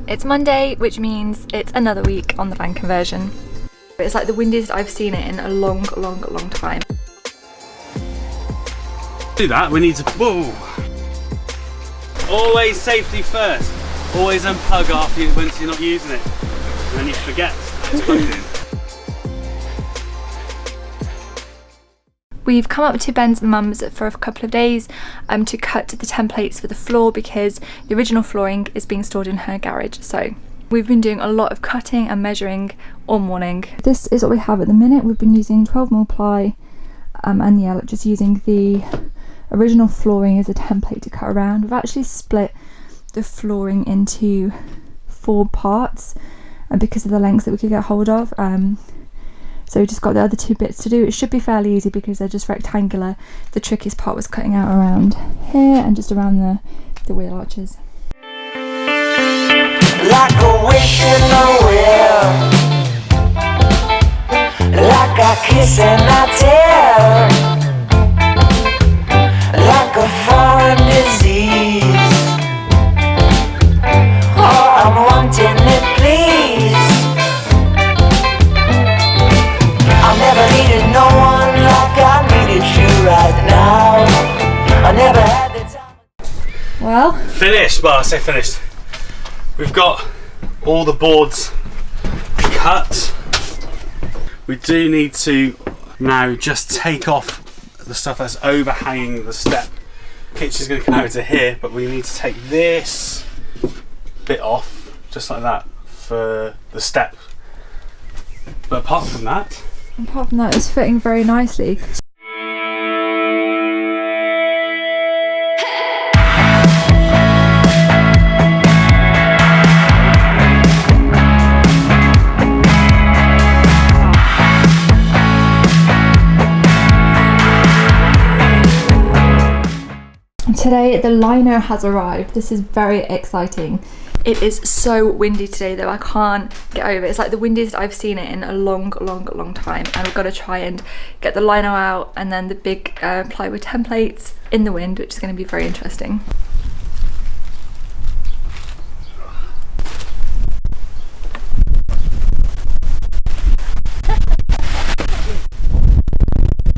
It's Monday, which means it's another week on the van conversion. It's like the windiest I've seen it in a long time. Do that, we need to, whoa! Always safety first. Always unplug after you, once you're not using it. And then you forget that it's plugged in. We've come up to Ben's mum's for a couple of days to cut the templates for the floor because the original flooring is being stored in her garage. So we've been doing a lot of cutting and measuring all morning. This is what we have at the minute. We've been using 12mm ply and yeah, just using the original flooring as a template to cut around. We've actually split the flooring into 4 parts and because of the lengths that we could get hold of. So we just got the other 2 bits to do. It should be fairly easy because they're just rectangular. The trickiest part was cutting out around here and just around the wheel arches. Like a wish in the wind, like a kiss and a tear, like a foreign disease. Oh, I'm wanting it, please. I never needed no one like I needed you right now. I never had the time. Well, Finished, well I say finished. We've got all the boards cut. We do need to now just take off the stuff that's overhanging the step. Kitchen's going to come over to here, but we need to take this bit off, just like that, for the step. But apart from that, it's fitting very nicely. Today the lino has arrived. This is very exciting. It is so windy today though, I can't get over it. It's like the windiest I've seen it in a long time, and we've got to try and get the lino out and then the big plywood templates in the wind, which is going to be very interesting.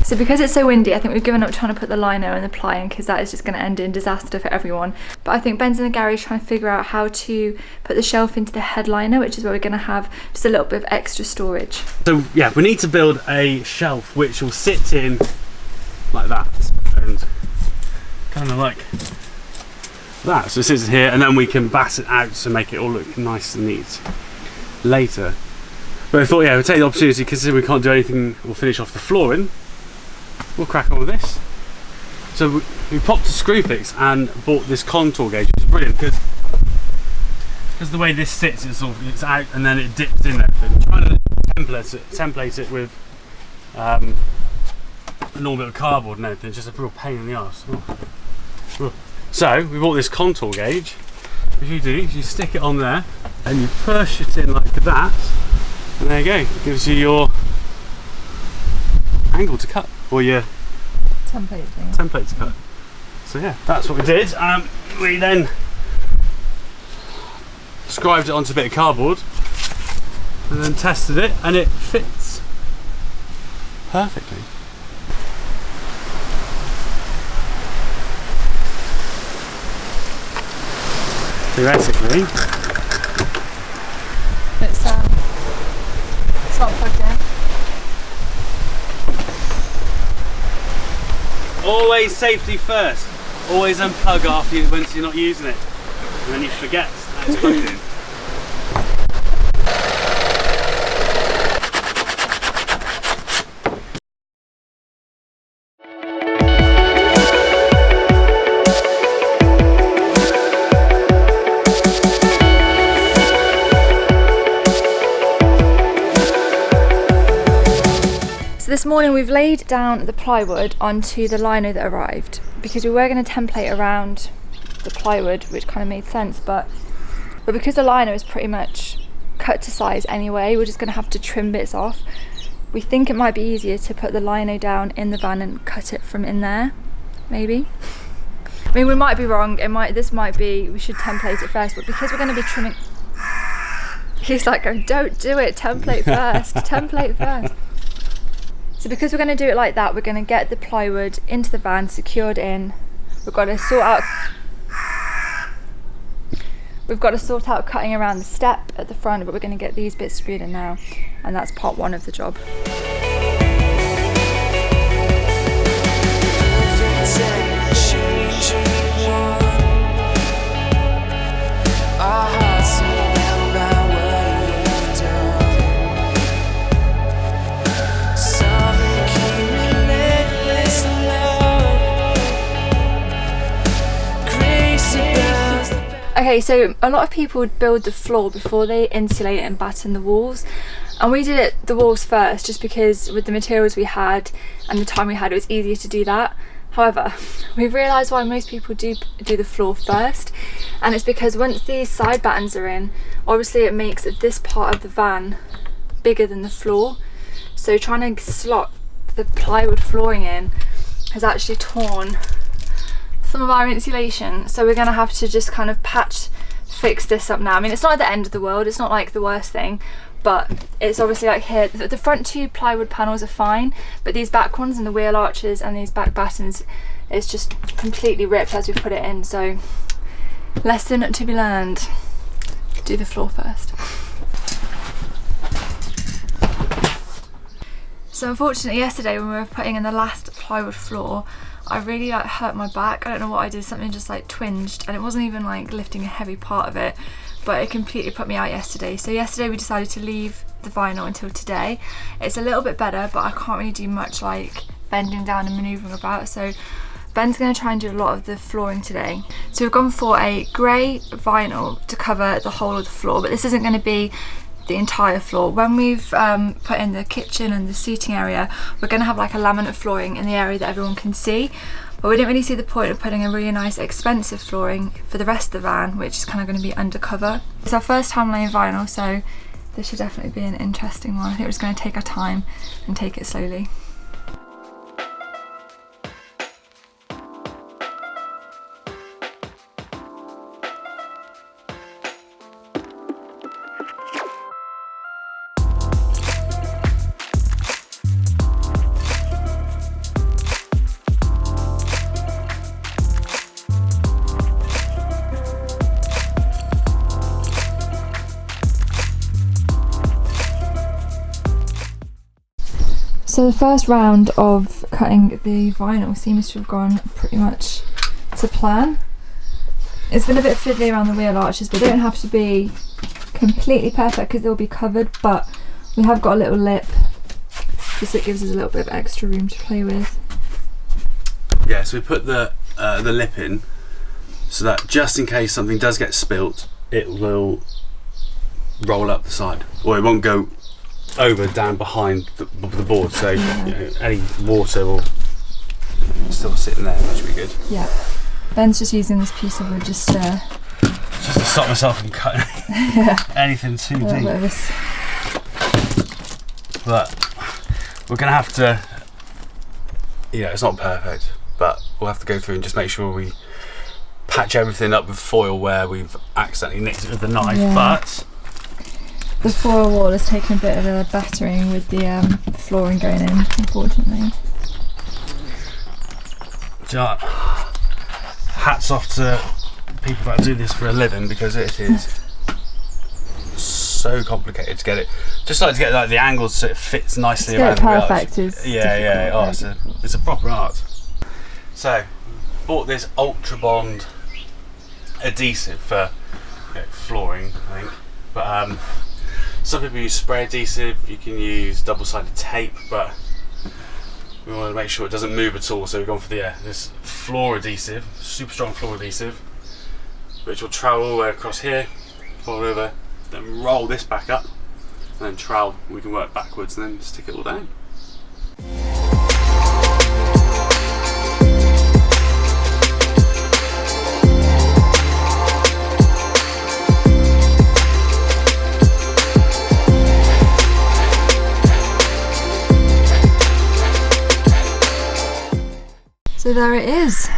So because it's so windy, I think we've given up trying to put the lino and the ply in because that is just going to end in disaster for everyone. But I think Ben's in the garage trying to figure out how to put the shelf into the headliner, which is where we're going to have just a little bit of extra storage. so yeah, we need to build a shelf which will sit in like that and kind of like that. So it sits in here and then we can batt it out to make it all look nice and neat later. But I thought, yeah, we'll take the opportunity because we can't do anything, we'll finish off the flooring. We'll crack on with this. So we popped a screw fix and bought this contour gauge, which is brilliant because the way this sits, it's out and then it dips in there. So trying to template it with a normal bit of cardboard and everything, just a real pain in the arse. So we bought this contour gauge. What you do is you stick it on there and you push it in like that, and there you go. It gives you your angle to cut, or your template to cut. So yeah, that's what we did. We then scribed it onto a bit of cardboard and then tested it, and it fits perfectly. Theoretically, It's not plugged in. always safety first. Always unplug after you, once you're not using it, and then you forget that it's plugged in. This morning we've laid down the plywood onto the lino that arrived because we were going to template around the plywood, which kind of made sense, but because the lino is pretty much cut to size anyway, we're just going to have to trim bits off. We think it might be easier to put the lino down in the van and cut it from in there, maybe. I mean, we might be wrong. We should template it first, but because we're going to be trimming He's like, oh, don't do it, template first, template first. So because we're going to do it like that, we're going to get the plywood into the van, secured in. We've got to sort out cutting around the step at the front, but we're going to get these bits screwed in now, and that's part one of the job. Okay, so a lot of people would build the floor before they insulate and batten the walls, and we did the walls first just because with the materials we had and the time we had, it was easier to do that. However, we've realised why most people do the floor first, and it's because once these side battens are in, obviously it makes this part of the van bigger than the floor, so trying to slot the plywood flooring in has actually torn some of our insulation, so we're going to have to just kind of fix this up now. I mean, it's not at the end of the world, it's not like the worst thing, but it's obviously like here, the front two plywood panels are fine, but these back ones and the wheel arches and these back battens, it's just completely ripped as we put it in. So lesson to be learned, do the floor first. So unfortunately yesterday when we were putting in the last plywood floor, I really hurt my back. I don't know what I did, something just twinged, and it wasn't even lifting a heavy part of it, but it completely put me out yesterday. So yesterday we decided to leave the vinyl until today. It's a little bit better, but I can't really do much bending down and manoeuvring about, so Ben's going to try and do a lot of the flooring today. So we've gone for a grey vinyl to cover the whole of the floor, but this isn't going to be the entire floor. When we've put in the kitchen and the seating area, we're going to have a laminate flooring in the area that everyone can see, but we didn't really see the point of putting a really nice expensive flooring for the rest of the van, which is kind of going to be undercover. It's our first time laying vinyl, so this should definitely be an interesting one. I think we're just going to take our time and take it slowly. So the first round of cutting the vinyl seems to have gone pretty much to plan. It's been a bit fiddly around the wheel arches, but they don't have to be completely perfect because they'll be covered, but we have got a little lip just so it gives us a little bit of extra room to play with. Yeah, so we put the lip in so that just in case something does get spilt, it will roll up the side, or it won't go down behind the board, so any water will still sit in there, which should be good. Yeah, Ben's just using this piece of wood just to stop myself from cutting anything too deep. But we're gonna have to, it's not perfect, but we'll have to go through and just make sure we patch everything up with foil where we've accidentally nicked it with the knife. But the foil wall has taken a bit of a battering with the flooring going in, unfortunately. Hats off to people that do this for a living, because it is so complicated to get it. Just to get the angles so it fits nicely around the wheels. Perfect is it's a proper art. So, bought this Ultra Bond adhesive for flooring, I think. But some people use spray adhesive, you can use double-sided tape, but we want to make sure it doesn't move at all, so we've gone for this floor adhesive, super strong floor adhesive, which will trowel all the way across here, fold over, then roll this back up, and then trowel. We can work backwards and then stick it all down. So there it is.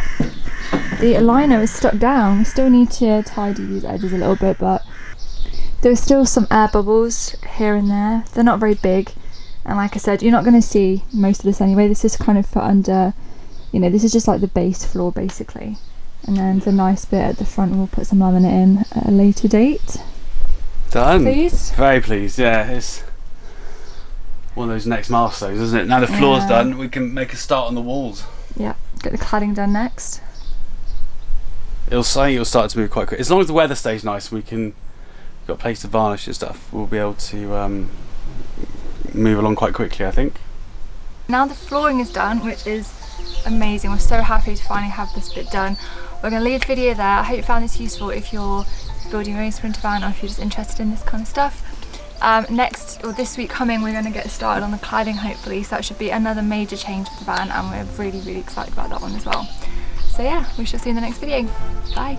The liner is stuck down. We still need to tidy these edges a little bit, but There are still some air bubbles here and there. They're not very big, and like I said, you're not going to see most of this anyway. This is kind of for under, you know, this is just like the base floor basically. And then the nice bit at the front, we'll put some laminate in at a later date. Done. Pleased? Very pleased, yeah. It's one of those next milestones, isn't it? Now the floor's done, we can make a start on the walls. Yeah, get the cladding done next. It'll start to move quite quick. As long as the weather stays nice, we've got a place to varnish and stuff, we'll be able to move along quite quickly, I think. Now the flooring is done, which is amazing. We're so happy to finally have this bit done. We're going to leave the video there. I hope you found this useful if you're building your own sprinter van or if you're just interested in this kind of stuff. This week coming, we're going to get started on the cladding hopefully, so that should be another major change for the van, and we're really excited about that one as well. So yeah, we shall see you in the next video. Bye.